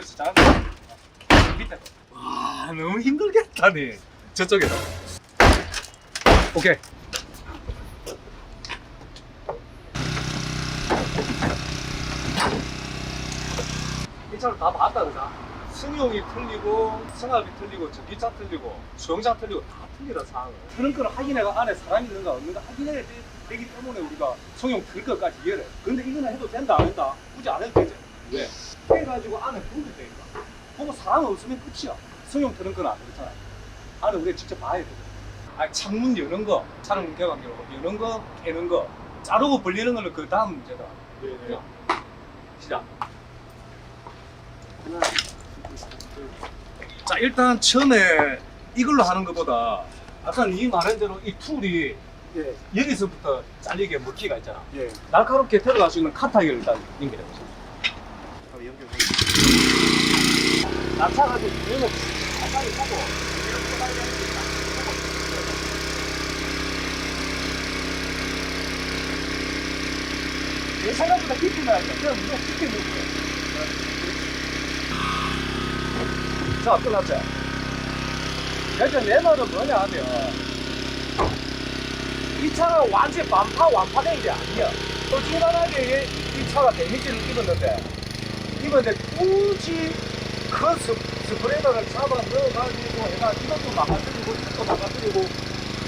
그렇지, 잘한다. 밑에. 와, 너무 힘들겠다니. 저쪽에다. 오케이. 이 차를 다 봤다, 그자? 승용이 틀리고, 승합이 틀리고, 전기차 틀리고, 수용차 틀리고, 다 틀리다, 상황을. 트렁크를 확인해가 안에 사람이 있는가 없는가 확인해야 되기 때문에 우리가 승용 틀 것까지 이해를 해. 근데 이거는 해도 된다, 안 된다? 굳이 안 해도 되지. 왜? 해가지고 안에 보면 되니까. 보고 사람 없으면 끝이야. 승용 트렁크는 안 그렇잖아. 안에 우리가 직접 봐야 돼. 아, 창문 여는 거, 차량 개방기로 여는 거, 깨는 거, 자르고 벌리는 거는 그 다음 문제다. 네. 시작. 자, 일단 처음에 이걸로 하는 것보다 아까 이 말한 대로 이 툴이 예. 여기서부터 잘리게 먹기가 있잖아. 예. 날카롭게 들어갈 수 있는 카타기를 일단 연결해보세요. 바로 연결. 낙차가지고 얘는 가까이 하고 이렇게 가야 되니까. 내 생각보다 깊이 나니까 그냥 무조건 깊게 넣을 거야. 자, 끝났죠? 일단 내 말은 뭐냐 하면 이 차가 완전 완파된 게 아니야. 중간하게 이 차가 데미지를 입었는데 굳이 큰 스프레더를 잡아 넣어가지고 얘가 이것도 막아뜨리고 이것도 막아뜨리고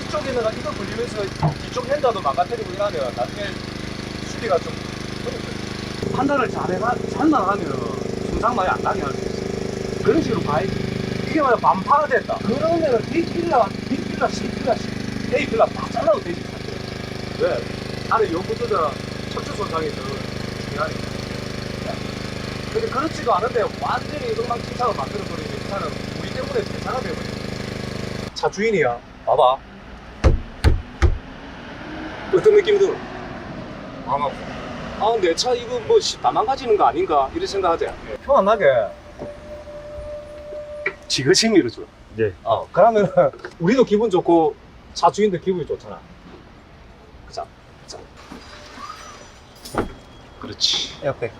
이쪽에는 이거 걸리면서 이쪽 핸다도 막아뜨리고 이러면 나중에 수리가 좀 어렵거든. 판단을 잘만 하면 손상 많이 안 나게 할 수 있어. 그런 식으로 봐야지. 이게 만약 반파가 됐다. 그러면은 B필라, B필라, C필라, A필라 다 잘라도 되지. 왜? 안에 연구조절 척추 손상이 더 중요하니까. 근데 그렇지도 않은데 완전히 엉망진창을 만들어버리는 이 차는 우리 때문에 대차가 되어버려. 차 주인이야. 봐봐. 어떤 느낌이 들어? 아, 내 차 이거 뭐 다 망가지는 거 아닌가? 이런 생각하지. 편안하게 지그시 줘. 네. 그러면 우리도 기분 좋고 차 주인도 기분이 좋잖아. 그자. 그렇지. 에어백.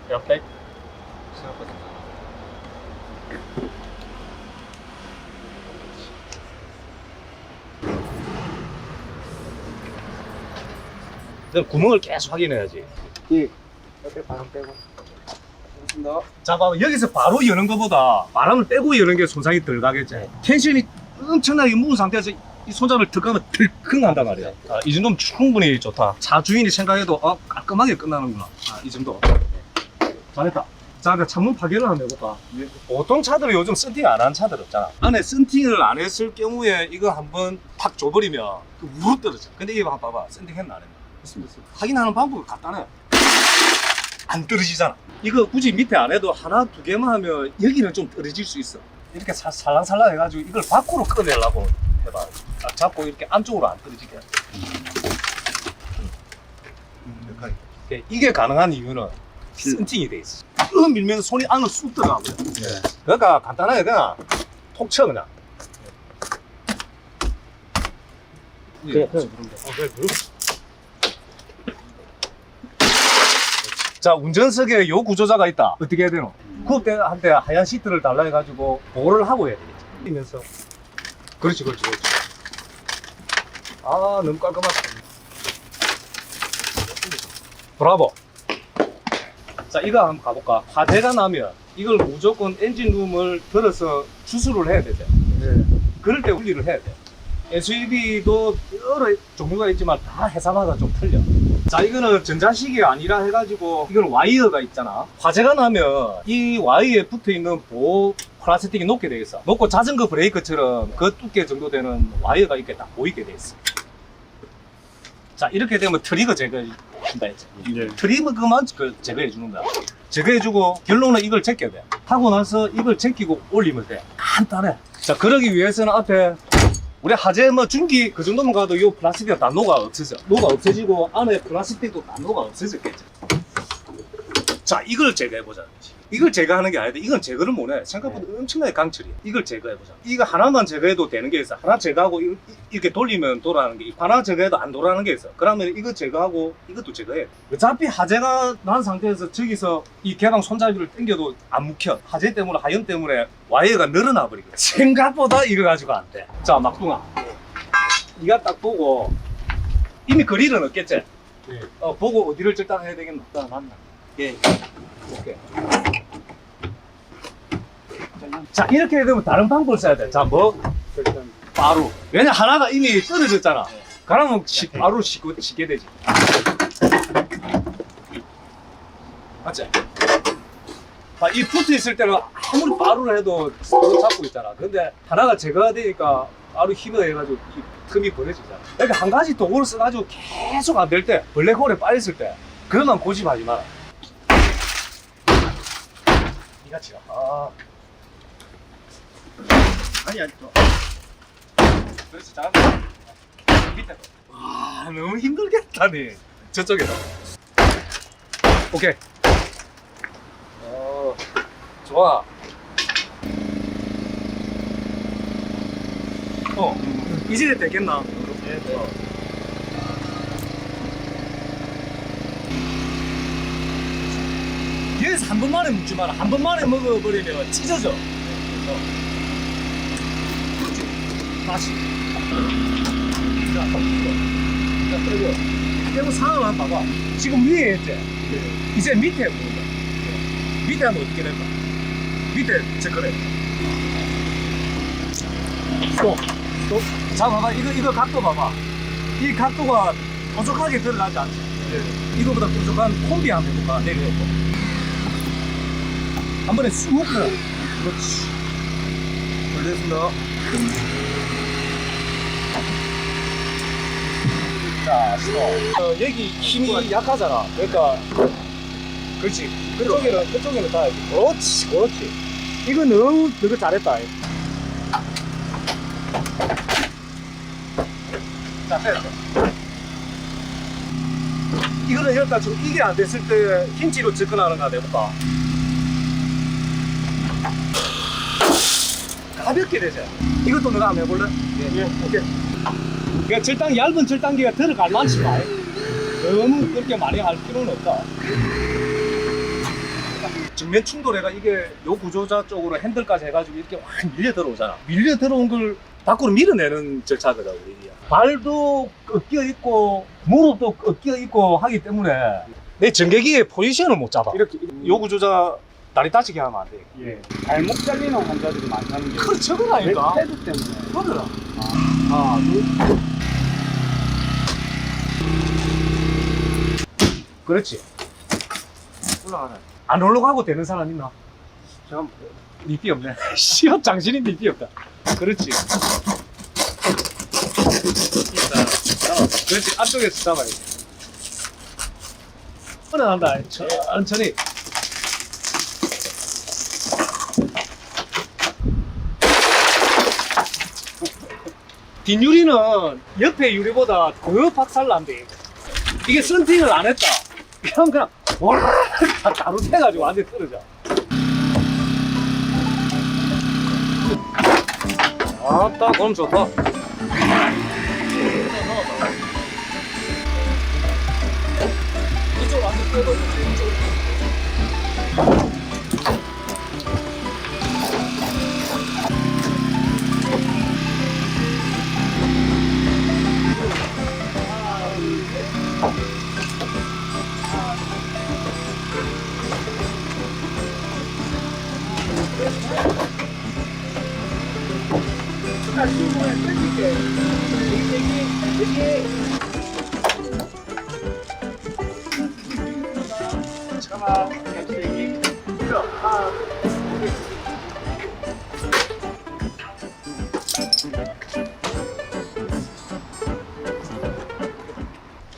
구멍을 계속 확인해야지. 예. 옆에 바람 빼고. 알겠습니다. 자, 봐봐. 여기서 바로 여는 것보다 바람을 빼고 여는 게 손상이 덜 가겠지. 네. 텐션이 엄청나게 무은 상태에서 이 손잡이를 턱 가면 덜컹 한단 말이야. 이 정도면 충분히 좋다. 차 주인이 생각해도 깔끔하게 끝나는구나. 이 정도. 잘했다. 자, 그러니까 창문 파괴를 한번 해볼까? 보통 차들은 요즘 썬팅 안 하는 차들 없잖아. 안에 썬팅을 안 했을 경우에 이거 한번 탁 줘버리면 무릎 떨어져. 근데 이거 한번 봐봐. 썬팅 했나 안 했나? 됐습니다. 확인하는 방법이 간단해. 안 떨어지잖아. 이거 굳이 밑에 안 해도 하나 두 개만 하면 여기는 좀 떨어질 수 있어. 이렇게 살랑살랑 해가지고 이걸 밖으로 꺼내려고 해봐. 딱 잡고 이렇게 안쪽으로 안 떨어지게. 이게 가능한 이유는 썬팅이 돼 있어. 밀면 손이 안으로 쑥 들어가고요. 그러니까 간단하게 그냥 톡 쳐 그냥. 그래. 자, 운전석에 요 구조자가 있다. 어떻게 해야 되노? 구급대한테 하얀 시트를 달라 해가지고 보호를 하고 해야 되겠지. 이면서 그렇지. 아, 너무 깔끔하다. 브라보. 자, 이거 한번 가볼까? 화재가 나면 이걸 무조건 엔진룸을 들어서 주수를 해야 되죠. 네. 그럴 때 분리를 해야 돼. SUV도 여러 종류가 있지만 다 회사마다 좀 틀려. 자, 이거는 전자식이 아니라 해가지고 이건 와이어가 있잖아. 화재가 나면 이 와이어에 붙어있는 보호 플라스틱이 녹게 돼 있어. 녹고 자전거 브레이크처럼 그 두께 정도 되는 와이어가 이렇게 딱 보이게 돼 있어. 자, 이렇게 되면 트리거 제거한다 했지. 네. 트리거만 제거해 주는 거야. 제거해주고 결론은 이걸 제껴야 돼. 하고 나서 이걸 제끼고 올리면 돼. 간단해. 자, 그러기 위해서는 앞에 우리 화재 뭐 중기 그 정도만 가도 이 플라스틱이 다 녹아 없어져. 녹아 없어지고 안에 플라스틱도 다 녹아 없어졌겠지. 자, 이걸 제거해보자. 이걸 제거하는 게 아닌데, 이건 제거를 못해. 생각보다 엄청나게 강철이야. 이걸 제거해보자. 이거 하나만 제거해도 되는 게 있어. 하나 제거하고, 이렇게 돌리면 돌아가는 게, 하나 제거해도 안 돌아가는 게 있어. 그러면 이거 제거하고, 이것도 제거해. 어차피 하재가 난 상태에서 저기서 이 개방 손잡이를 당겨도 안 묵혀. 하재 때문에, 하연 때문에 와이어가 늘어나 버리거든. 생각보다 이거 가지고 안 돼. 자, 막둥아. 네가 딱 보고, 이미 그릴은 없겠지? 네. 보고 어디를 절단해야 되겠나? 맞나? 예. 오케이. 자, 이렇게 되면 다른 방법을 써야 돼. 자, 뭐? 일단 바로. 왜냐, 하나가 이미 떨어졌잖아. 그러면 바로 씻게 되지. 맞지? 아, 이 붙어 있을 때는 아무리 바로를 해도 서로 잡고 있잖아. 근데 하나가 제거가 되니까 바로 힘을 해가지고 이 틈이 벌어지잖아. 그러니까 한 가지 도구를 써가지고 계속 안 될 때, 블랙홀에 빠졌을 때, 그것만 고집하지 마라. 이같이. 아니 또 그렇지, 잘한다. 밑에. 와, 너무 힘들겠다니. 저쪽에다. 오케이. 좋아. 이제 되겠나? 네. 여기서 한 번만에 먹지 마라. 한 번만에 먹어버리면 찢어져. 그렇지. 다시. 자, 빼고. 빼고 상황을 한번 봐봐. 지금 위에 했지? 이제 밑에 보자. 밑에 하면 어떻게 될까? 밑에 체크해. 스톱. 자, 봐봐. 이거 각도 봐봐. 이 각도가 부족하게 들어가지 않지? 이거보다 부족한 콤비 한번 해볼까? 내려놓고. 한 번에 쑥 그래. 그렇지. 걸렸습니다. 자, 스톱. 여기 힘이 약하잖아. 그러니까, 그렇지. 그쪽에는 다. 그렇지. 이거 너무 잘했다. 자, 빼. 이거는 일단 좀 이게 안 됐을 때 힌지로 접근하는 거 해볼까? 가볍게 되죠. 이것도 너가 한번 해볼래? 예. 오케이. 그러니까 얇은 절단기가 들어갈 만치만 너무 그렇게 많이 할 필요는 없다. 정면 충돌해가 이게 요 구조자 쪽으로 핸들까지 해가지고 이렇게 확 밀려 들어오잖아. 밀려 들어온 걸 밖으로 밀어내는 절차거든, 우리. 발도 꺾여 있고 무릎도 꺾여 있고 하기 때문에 내 전개기의 포지션을 못 잡아. 이렇게 요 구조자 다리 다치게 하면 안 돼. 예. 발목 잘리는 환자들이 많다는 게 그걸 저거라니까. 패드 때문에. 그거라. 그렇지. 올라가네. 안 올라가고 되는 사람 있나? 잠깐. 니피 없네. 시험 장신이 니피 없다. 그렇지. 그렇지. 안쪽에서 잡아야 돼. 편안한다. 천천히. 뒷유리는 옆에 유리보다 더 박살난대. 이게 썬팅을 안 했다. 그냥 와 가로 새가지고 완전 떨어져. 아따, 그럼 좋다. 이쪽 완전 떨어져. 잠깐만. 햄스트링이.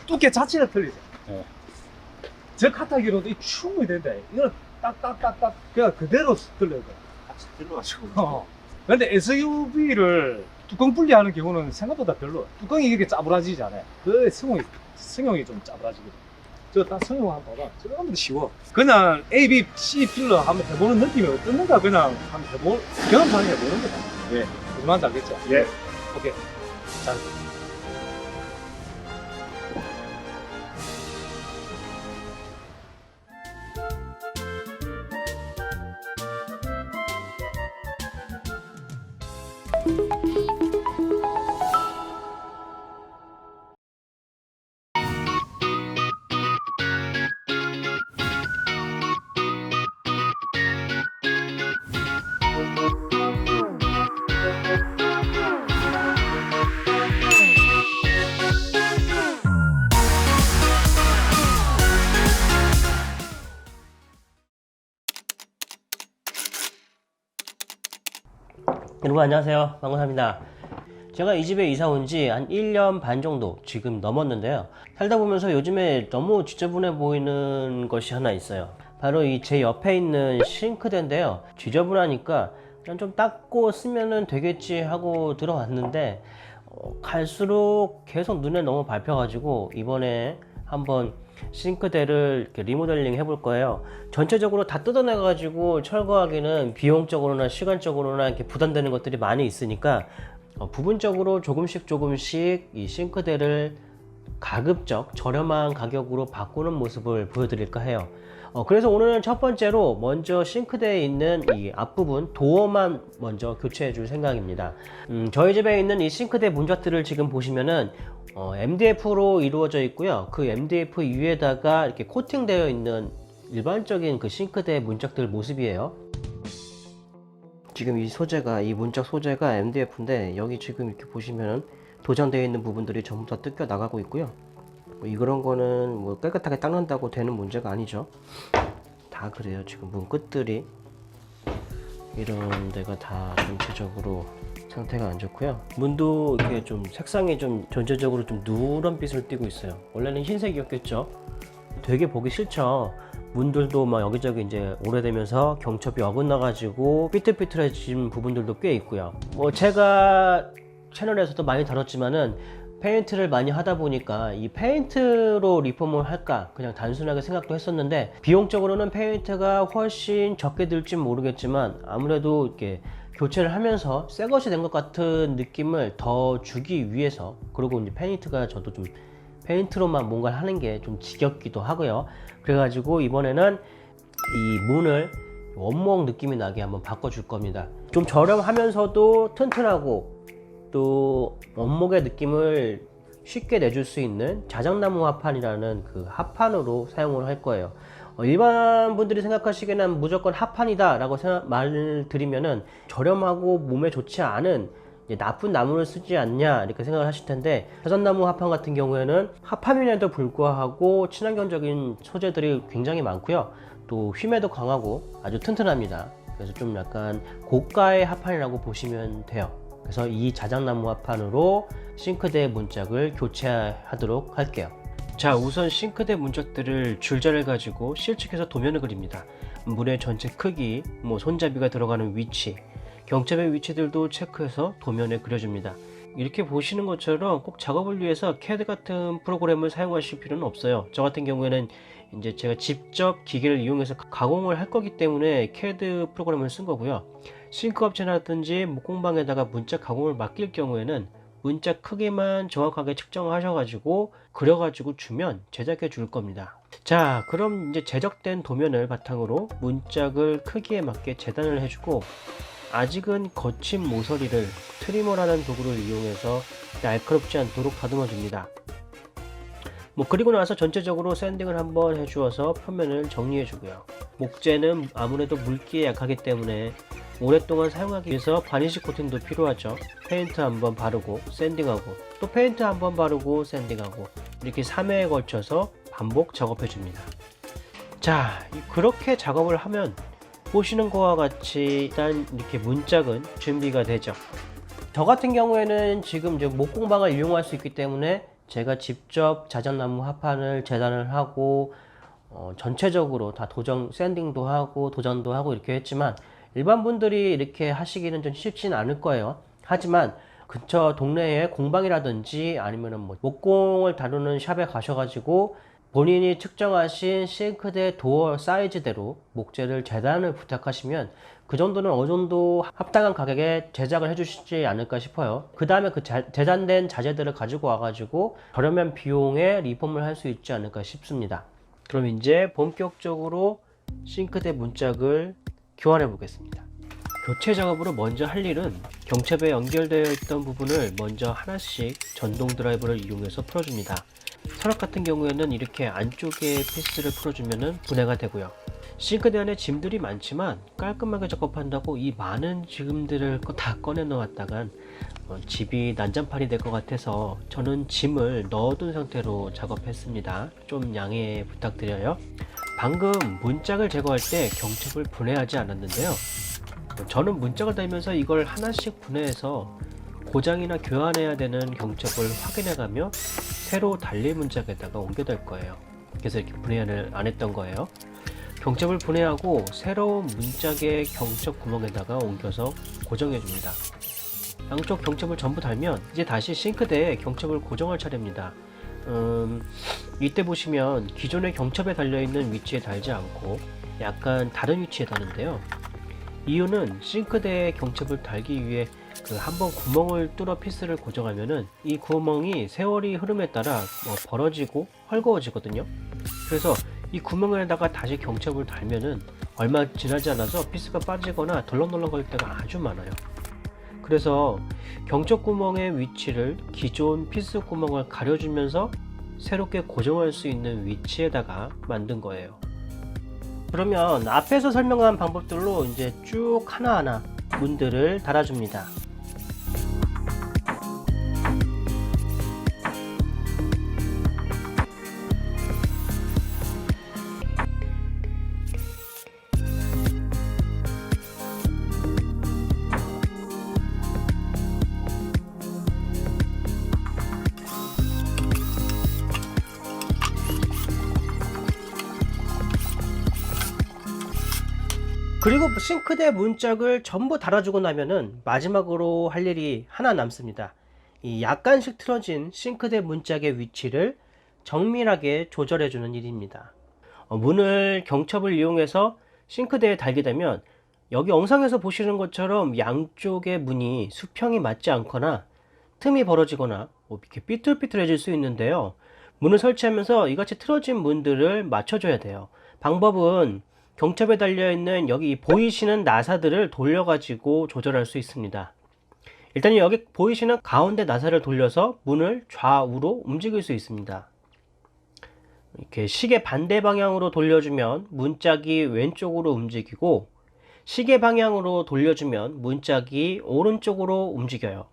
두께 자체가 틀리죠. 네. 저 카타기로도 충분히 된다. 이거는 딱딱딱딱 그냥 그대로 들려요. 같이 들러가지고. 근데 SUV를 뚜껑 분리하는 경우는 생각보다 별로. 뚜껑이 이렇게 짜부라지지 않아요. 그 성형이 좀 짜부라지거든. 저거 딱 성형 한번 봐봐. 저거 하면 쉬워. 그냥 A, B, C 필러 한번 해보는 느낌이 어떻는가 그냥 한번 경험상 해보는 거다. 예. 무슨 말인지 알겠죠? 예. 오케이. 자. 여러분 안녕하세요, 방구사입니다. 제가 이 집에 이사 온 지 한 1년 반 정도 지금 넘었는데요. 살다 보면서 요즘에 너무 지저분해 보이는 것이 하나 있어요. 바로 이 제 옆에 있는 싱크대인데요. 지저분하니까 그냥 좀 닦고 쓰면 되겠지 하고 들어왔는데 갈수록 계속 눈에 너무 밟혀가지고 이번에 한번 싱크대를 이렇게 리모델링 해볼 거예요. 전체적으로 다 뜯어내 가지고 철거하기는 비용적으로나 시간적으로나 이렇게 부담되는 것들이 많이 있으니까 부분적으로 조금씩 이 싱크대를 가급적 저렴한 가격으로 바꾸는 모습을 보여드릴까 해요. 그래서 오늘은 첫 번째로 먼저 싱크대에 있는 이 앞부분 도어만 먼저 교체해 줄 생각입니다. 저희 집에 있는 이 싱크대 문짝들을 지금 보시면은 MDF로 이루어져 있고요. 그 MDF 위에다가 이렇게 코팅되어 있는 일반적인 그 싱크대 문짝들 모습이에요. 지금 이 소재가, 이 문짝 소재가 MDF인데 여기 지금 이렇게 보시면은 도장되어 있는 부분들이 전부 다 뜯겨 나가고 있고요. 이런 거는 뭐 깨끗하게 닦는다고 되는 문제가 아니죠. 다 그래요. 지금 문 끝들이 이런 데가 다 전체적으로 상태가 안 좋고요. 문도 이렇게 좀 색상이 좀 전체적으로 좀 누런빛을 띠고 있어요. 원래는 흰색이었겠죠. 되게 보기 싫죠. 문들도 막 여기저기 이제 오래되면서 경첩이 어긋나가지고 삐뚤삐뚤해진 부분들도 꽤 있고요. 뭐 제가 채널에서도 많이 다뤘지만은 페인트를 많이 하다 보니까 이 페인트로 리폼을 할까 그냥 단순하게 생각도 했었는데 비용적으로는 페인트가 훨씬 적게 들지 모르겠지만 아무래도 이렇게 교체를 하면서 새 것이 된 것 같은 느낌을 더 주기 위해서, 그리고 이제 페인트가 저도 좀 페인트로만 뭔가를 하는 게 좀 지겹기도 하고요. 그래가지고 이번에는 이 문을 원목 느낌이 나게 한번 바꿔줄 겁니다. 좀 저렴하면서도 튼튼하고 또 원목의 느낌을 쉽게 내줄 수 있는 자작나무 합판이라는 그 합판으로 사용을 할 거예요. 일반 분들이 생각하시기에는 무조건 합판이다 라고 말을 드리면은 저렴하고 몸에 좋지 않은 나쁜 나무를 쓰지 않냐 이렇게 생각을 하실 텐데, 자작나무 합판 같은 경우에는 합판임에도 불구하고 친환경적인 소재들이 굉장히 많고요. 또 휨에도 강하고 아주 튼튼합니다. 그래서 좀 약간 고가의 합판이라고 보시면 돼요. 그래서 이 자작나무 합판으로 싱크대 문짝을 교체하도록 할게요. 자, 우선 싱크대 문짝들을 줄자를 가지고 실측해서 도면을 그립니다. 문의 전체 크기, 뭐 손잡이가 들어가는 위치, 경첩의 위치들도 체크해서 도면에 그려줍니다. 이렇게 보시는 것처럼 꼭 작업을 위해서 CAD 같은 프로그램을 사용하실 필요는 없어요. 저 같은 경우에는 이제 제가 직접 기계를 이용해서 가공을 할 거기 때문에 CAD 프로그램을 쓴 거고요. 싱크 업체라든지 목공방에다가 문짝 가공을 맡길 경우에는 문짝 크기만 정확하게 측정하셔가지고 그려가지고 주면 제작해 줄 겁니다. 자, 그럼 이제 제작된 도면을 바탕으로 문짝을 크기에 맞게 재단을 해주고, 아직은 거친 모서리를 트리머라는 도구를 이용해서 날카롭지 않도록 다듬어 줍니다. 그리고 나서 전체적으로 샌딩을 한번 해주어서 표면을 정리해 주고요. 목재는 아무래도 물기에 약하기 때문에 오랫동안 사용하기 위해서 바니쉬 코팅도 필요하죠. 페인트 한번 바르고 샌딩하고 또 페인트 한번 바르고 샌딩하고 이렇게 3회에 걸쳐서 반복 작업해 줍니다. 자, 그렇게 작업을 하면 보시는 것과 같이 일단 이렇게 문짝은 준비가 되죠. 저 같은 경우에는 지금 이제 목공방을 이용할 수 있기 때문에 제가 직접 자작나무 합판을 재단을 하고 전체적으로 다 도장 샌딩도 하고 도전도 하고 이렇게 했지만 일반 분들이 이렇게 하시기는 좀 쉽지는 않을 거예요. 하지만 근처 동네에 공방이라든지 아니면은 뭐 목공을 다루는 샵에 가셔가지고 본인이 측정하신 싱크대 도어 사이즈대로 목재를 재단을 부탁하시면 그 정도는 어느 정도 합당한 가격에 제작을 해주시지 않을까 싶어요. 그 다음에 그 재단된 자재들을 가지고 와가지고 저렴한 비용에 리폼을 할 수 있지 않을까 싶습니다. 그럼 이제 본격적으로 싱크대 문짝을 교환해 보겠습니다. 교체 작업으로 먼저 할 일은 경첩에 연결되어 있던 부분을 먼저 하나씩 전동 드라이버를 이용해서 풀어줍니다. 서랍 같은 경우에는 이렇게 안쪽에 피스를 풀어주면 분해가 되고요. 싱크대 안에 짐들이 많지만 깔끔하게 작업한다고 이 많은 짐들을 다 꺼내 놓았다간 집이 난장판이 될 것 같아서 저는 짐을 넣어둔 상태로 작업했습니다. 좀 양해 부탁드려요. 방금 문짝을 제거할 때 경첩을 분해하지 않았는데요. 저는 문짝을 달면서 이걸 하나씩 분해해서 고장이나 교환해야 되는 경첩을 확인해가며 새로 달릴 문짝에다가 옮겨둘 거예요. 그래서 이렇게 분해를 안 했던 거예요. 경첩을 분해하고 새로운 문짝의 경첩 구멍에다가 옮겨서 고정해 줍니다. 양쪽 경첩을 전부 달면 이제 다시 싱크대에 경첩을 고정할 차례입니다. 이때 보시면 기존의 경첩에 달려있는 위치에 달지 않고 약간 다른 위치에 다는데요. 이유는 싱크대에 경첩을 달기 위해 한번 구멍을 뚫어 피스를 고정하면은 이 구멍이 세월이 흐름에 따라 벌어지고 헐거워지거든요. 그래서 이 구멍에다가 다시 경첩을 달면은 얼마 지나지 않아서 피스가 빠지거나 덜렁덜렁 거릴 때가 아주 많아요. 그래서 경첩 구멍의 위치를 기존 피스 구멍을 가려주면서 새롭게 고정할 수 있는 위치에다가 만든 거예요. 그러면 앞에서 설명한 방법들로 이제 쭉 하나하나 문들을 달아줍니다. 그리고 싱크대 문짝을 전부 달아주고 나면은 마지막으로 할 일이 하나 남습니다. 이 약간씩 틀어진 싱크대 문짝의 위치를 정밀하게 조절해주는 일입니다. 문을 경첩을 이용해서 싱크대에 달게 되면 여기 영상에서 보시는 것처럼 양쪽의 문이 수평이 맞지 않거나 틈이 벌어지거나 이렇게 삐뚤삐뚤해질 수 있는데요. 문을 설치하면서 이같이 틀어진 문들을 맞춰줘야 돼요. 방법은 경첩에 달려있는 여기 보이시는 나사들을 돌려가지고 조절할 수 있습니다. 일단 여기 보이시는 가운데 나사를 돌려서 문을 좌우로 움직일 수 있습니다. 이렇게 시계 반대 방향으로 돌려주면 문짝이 왼쪽으로 움직이고 시계 방향으로 돌려주면 문짝이 오른쪽으로 움직여요.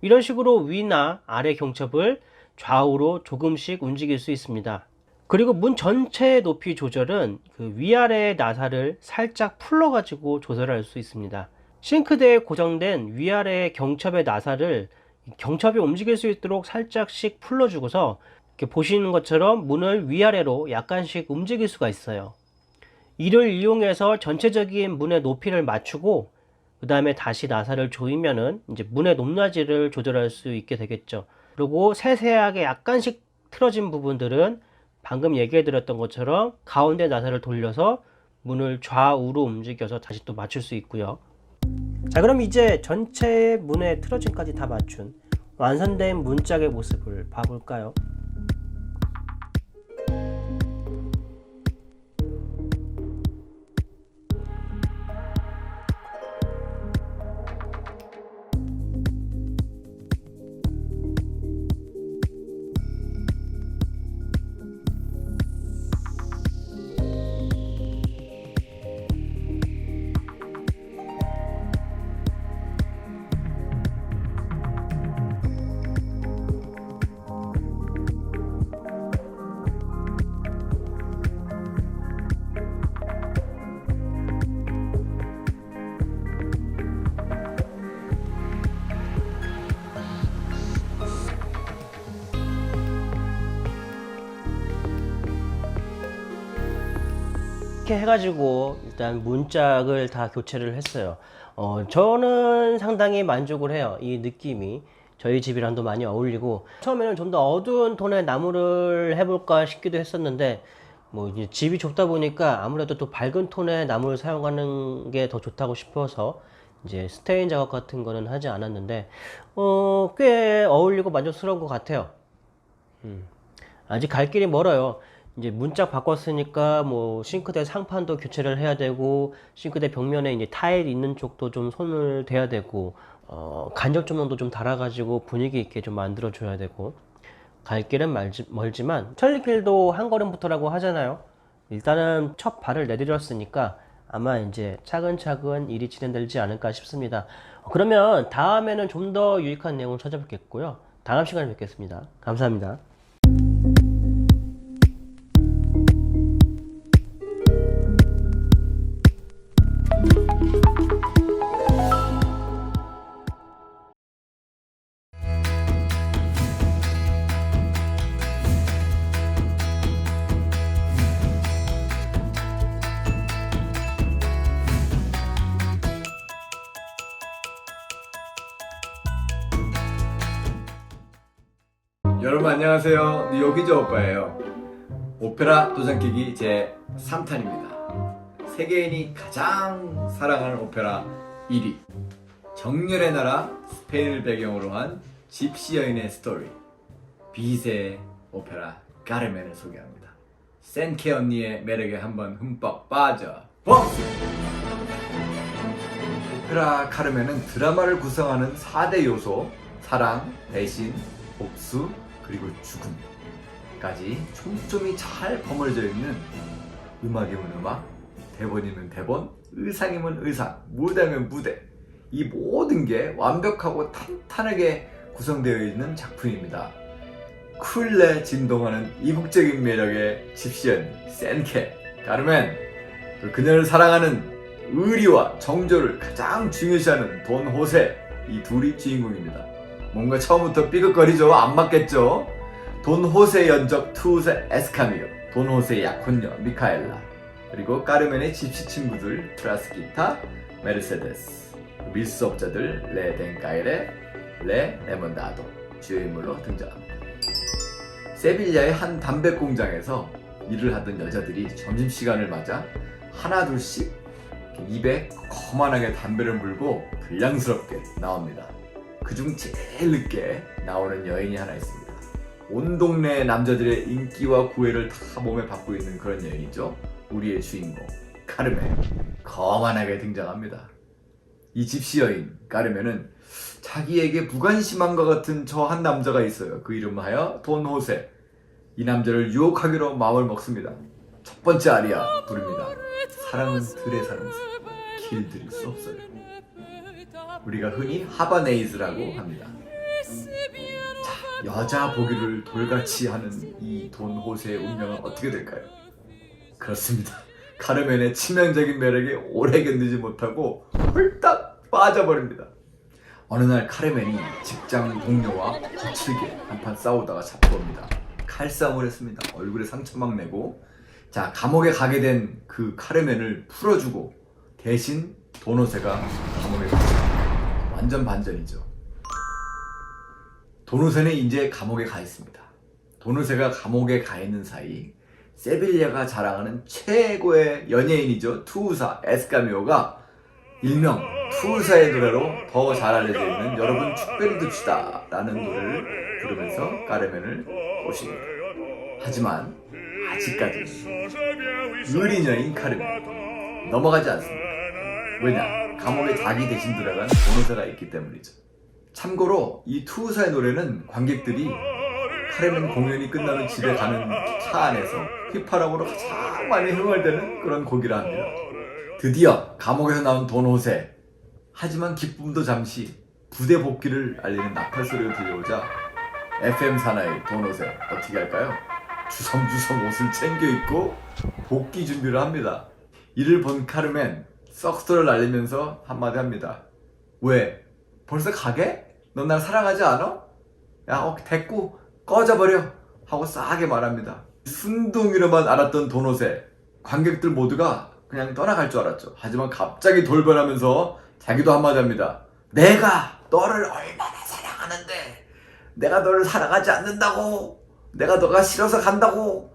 이런 식으로 위나 아래 경첩을 좌우로 조금씩 움직일 수 있습니다. 그리고 문 전체의 높이 조절은 위아래의 나사를 살짝 풀러 가지고 조절할 수 있습니다. 싱크대에 고정된 위아래의 경첩의 나사를 경첩이 움직일 수 있도록 살짝씩 풀러 주고서 이렇게 보시는 것처럼 문을 위아래로 약간씩 움직일 수가 있어요. 이를 이용해서 전체적인 문의 높이를 맞추고 그 다음에 다시 나사를 조이면은 이제 문의 높낮이를 조절할 수 있게 되겠죠. 그리고 세세하게 약간씩 틀어진 부분들은 방금 얘기해 드렸던 것처럼 가운데 나사를 돌려서 문을 좌우로 움직여서 다시 또 맞출 수 있고요. 자, 그럼 이제 전체 문의 틀어짐까지 다 맞춘 완성된 문짝의 모습을 봐볼까요? 이렇게 해가지고 일단 문짝을 다 교체를 했어요. 저는 상당히 만족을 해요. 이 느낌이 저희 집이랑도 많이 어울리고, 처음에는 좀 더 어두운 톤의 나무를 해볼까 싶기도 했었는데 뭐 이제 집이 좁다 보니까 아무래도 또 밝은 톤의 나무를 사용하는 게 더 좋다고 싶어서 이제 스테인 작업 같은 거는 하지 않았는데 꽤 어울리고 만족스러운 것 같아요. 아직 갈 길이 멀어요. 이제 문짝 바꿨으니까 뭐 싱크대 상판도 교체를 해야 되고, 싱크대 벽면에 이제 타일 있는 쪽도 좀 손을 대야 되고, 간접 조명도 좀 달아가지고 분위기 있게 좀 만들어 줘야 되고, 갈 길은 멀지만 천리길도 한 걸음부터라고 하잖아요. 일단은 첫 발을 내디뎠으니까 아마 이제 차근차근 일이 진행되지 않을까 싶습니다. 그러면 다음에는 좀 더 유익한 내용을 찾아뵙겠고요. 다음 시간에 뵙겠습니다. 감사합니다. 여러분 안녕하세요. 뉴욕이죠 오빠예요. 오페라 도장깨기 제 3탄입니다. 세계인이 가장 사랑하는 오페라 1위, 정열의 나라 스페인을 배경으로 한 집시 여인의 스토리, 비세 오페라 까르멘을 소개합니다. 센케 언니의 매력에 한번 흠뻑 빠져 보겠습니다. 오페라 카르멘은 드라마를 구성하는 4대 요소, 사랑, 배신, 복수, 그리고 죽음까지 촘촘히 잘 버무려져 있는, 음악이면 음악, 대본이면 대본, 의상이면 의상, 무대면 무대, 이 모든 게 완벽하고 탄탄하게 구성되어 있는 작품입니다. 쿨레 진동하는 이국적인 매력의 집시연 센케 까르멘, 그녀를 사랑하는 의리와 정조를 가장 중요시하는 돈 호세, 이 둘이 주인공입니다. 뭔가 처음부터 삐걱거리죠? 안 맞겠죠? 돈 호세 연적 투세 에스카미오, 돈 호세의 약혼녀 미카엘라, 그리고 까르멘의 집시 친구들 프라스키타, 메르세데스, 밀수업자들 레 덴카이레, 레 레몬다도 주요 인물로 등장합니다. 세빌야의 한 담배 공장에서 일을 하던 여자들이 점심시간을 맞아 하나둘씩 입에 거만하게 담배를 물고 불량스럽게 나옵니다. 그중 제일 늦게 나오는 여인이 하나 있습니다. 온 동네 남자들의 인기와 구애를 다 몸에 받고 있는 그런 여인이죠. 우리의 주인공 카르멘, 거만하게 등장합니다. 이 집시 여인 까르멘은 자기에게 무관심한 것 같은 저 한 남자가 있어요. 그 이름하여 돈 호세. 이 남자를 유혹하기로 마음을 먹습니다. 첫 번째 아리아 부릅니다. 사랑은 들에 사는 숲, 길들일 수 없어요. 우리가 흔히 하바네이즈라고 합니다. 자, 여자 보기를 돌같이 하는 이 돈 호세의 운명은 어떻게 될까요? 그렇습니다. 카르멘의 치명적인 매력에 오래 견디지 못하고 홀딱 빠져버립니다. 어느 날 카르멘이 직장 동료와 거칠게 한판 싸우다가 잡혀옵니다. 칼싸움을 했습니다. 얼굴에 상처 막 내고, 자, 감옥에 가게 된 그 카르멘을 풀어주고 대신 돈 호세가 감옥에 갔습니다. 완전 반전이죠. 돈 호세는 이제 감옥에 가 있습니다. 돈 호세가 감옥에 가 있는 사이 세빌리아가 자랑하는 최고의 연예인이죠. 투우사 에스카미오가 일명 투우사의 노래로 더 잘 알려져 있는 여러분 축배를 둡시다 라는 노래를 부르면서 까르멘을 꼬십니다. 하지만 아직까지는 의리 여인 카르멘 넘어가지 않습니다. 왜냐? 감옥에 자기 대신 들어간 보노사가 있기 때문이죠. 참고로 이 투우사의 노래는 관객들이 카르멘 공연이 끝나면 집에 가는 차 안에서 휘파람으로 가장 많이 흥얼대는 그런 곡이라 합니다. 드디어 감옥에서 나온 돈 호세. 하지만 기쁨도 잠시, 부대 복귀를 알리는 나팔 소리가 들려오자 FM 사나이 돈 호세 어떻게 할까요? 주섬주섬 옷을 챙겨 입고 복귀 준비를 합니다. 이를 본 카르멘 썩소를 날리면서 한마디 합니다. 왜? 벌써 가게? 넌 날 사랑하지 않아? 야, 됐고 꺼져버려 하고 싸하게 말합니다. 순둥이로만 알았던 돈 호세, 관객들 모두가 그냥 떠나갈 줄 알았죠. 하지만 갑자기 돌변하면서 자기도 한마디 합니다. 내가 너를 얼마나 사랑하는지 사랑하는데 내가 너를 사랑하지 않는다고, 내가 너가 싫어서 간다고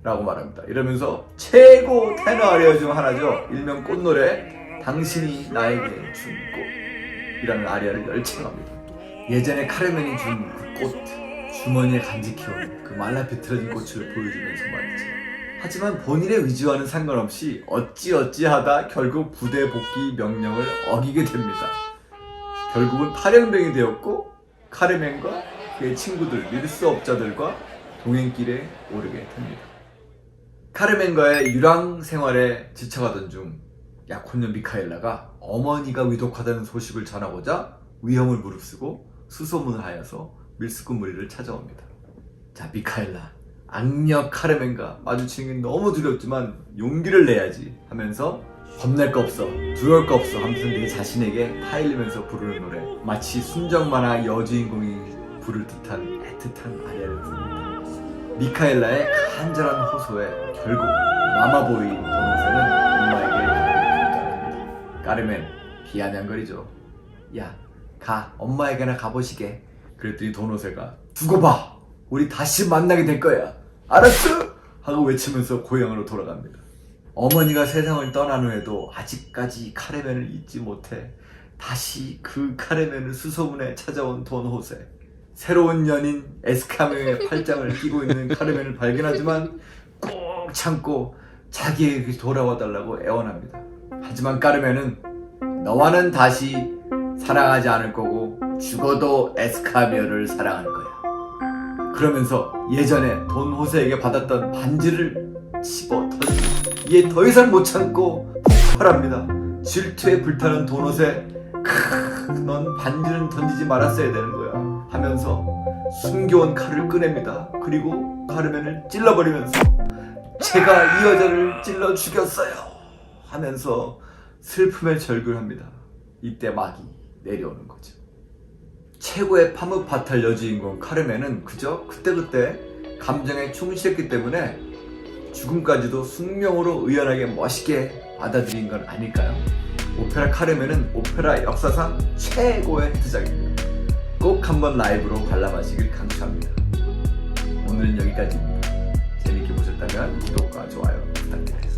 라고 말합니다. 이러면서 최고 테너 아리아 중 하나죠. 일명 꽃노래 당신이 나에게 준 꽃이라는 아리아를 열창합니다. 예전에 카르멘이 준 그 꽃, 주머니에 간직해온 그 말라 비틀어진 꽃을 보여주면서 말이죠. 하지만 본인의 의지와는 상관없이 어찌하다 결국 부대 복귀 명령을 어기게 됩니다. 결국은 탈영병이 되었고 카르멘과 그의 친구들, 밀수업자들과 동행길에 오르게 됩니다. 카르멘과의 유랑 생활에 지쳐가던 중 약혼녀 미카엘라가 어머니가 위독하다는 소식을 전하고자 위험을 무릅쓰고 수소문을 하여서 밀수꾼 무리를 찾아옵니다. 자, 미카엘라, 악녀 카르멘과 마주치는 게 너무 두렵지만 용기를 내야지 하면서 겁낼 거 없어, 두려울 거 없어 하면서 내 자신에게 타일리면서 부르는 노래, 마치 순정 만화 여주인공이 부를 듯한 애틋한 아리아를 부릅니다. 미카엘라의 간절한 호소에 결국 마마보이 도노세는 엄마에게 결단합니다. 카르멘 비아냥거리죠. 야, 가, 엄마에게나 가보시게. 그랬더니 도노세가 두고 봐, 우리 다시 만나게 될 거야, 알았어? 하고 외치면서 고향으로 돌아갑니다. 어머니가 세상을 떠난 후에도 아직까지 카르멘을 잊지 못해 다시 그 카르멘을 수소문에 찾아온 돈호세. 새로운 연인 에스카메의 팔짱을 끼고 있는 카르멘을 발견하지만 꼭 참고 자기에게 돌아와달라고 애원합니다. 하지만 카르멘은 너와는 다시 사랑하지 않을 거고 죽어도 에스카메어를 사랑할 거야. 그러면서 예전에 돈호세에게 받았던 반지를 집어 던지고 이에 더 이상 못 참고 폭발합니다. 질투에 불타는 돈호세, 넌 반지는 던지지 말았어야 되는 거야 하면서 숨겨온 칼을 꺼냅니다. 그리고 카르멘을 찔러버리면서 제가 이 여자를 찔러 죽였어요 하면서 슬픔에 절규합니다. 이때 막이 내려오는 거죠. 최고의 파묵 바탈 여주인공 카르멘은 그저 그때그때 감정에 충실했기 때문에 죽음까지도 숙명으로 의연하게 멋있게 받아들인 건 아닐까요? 오페라 카르멘은 오페라 역사상 최고의 히트작입니다. 꼭 한번 라이브로 관람하시길 강추합니다. 오늘은 여기까지입니다. 재밌게 보셨다면 구독과 좋아요 부탁드립니다.